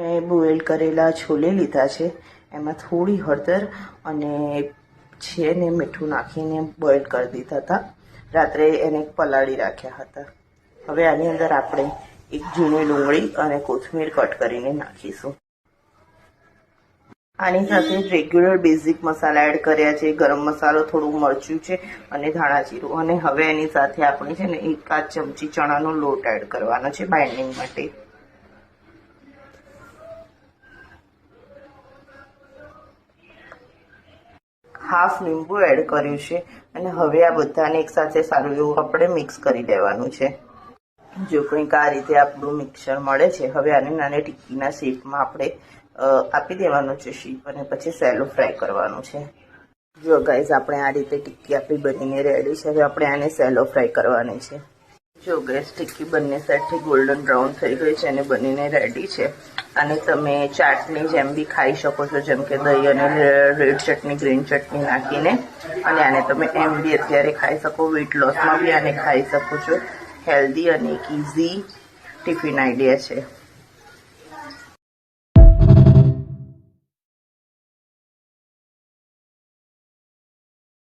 મેં બોઇલ કરેલા છોલે લીધા છે, એમાં થોડી હળદર અને છે ને મીઠું નાખીને બોઇલ કરી દીધા હતા. રાત્રે એને પલાળી રાખ્યા હતા. હવે આની અંદર આપણે એક ઝીણી ડુંગળી અને કોથમીર કટ કરીને નાખીશું. આની સાથે રેગ્યુલર બેઝિક મસાલા એડ કર્યા છે, ગરમ મસાલો, થોડું મરચું છે અને ધાણા જીરું. અને હવે એની સાથે આપણે છે ને 1 ચમચી ચણાનો લોટ એડ કરવાનો છે બાઇન્ડિંગ માટે. હાફ લીંબુ એડ કર્યું છે અને હવે આ બધાને એકસાથે સારું એવું આપણે મિક્સ કરી દેવાનું છે. જો કંઈક આ રીતે આપણું મિક્સર મળે છે. હવે આને નાની ટિક્કીના શેપમાં આપણે આપી દેવાનું છે શેપ અને પછી સેલો ફ્રાય કરવાનું છે. જો ગાઈઝ, આપણે આ રીતે ટિક્કી આપણી બનીને રેડી છે. હવે આપણે આને સેલો ફ્રાય કરવાની છે. જો ગાઈઝ, ટિક્કી બંને સાઈડથી ગોલ્ડન બ્રાઉન થઈ ગઈ છે અને બનીને રેડી છે. અને તમે ચાટની જેમ બી ખાઈ શકો છો, જેમ કે દહીં અને રેડ ચટણી, ગ્રીન ચટણી નાખીને. અને આને તમે એમ બી અત્યારે ખાઈ શકો. વેઇટ લોસમાં બી આને ખાઈ શકો છો. હેલ્ધી અને એક ઇઝી ટિફિન આઈડિયા છે.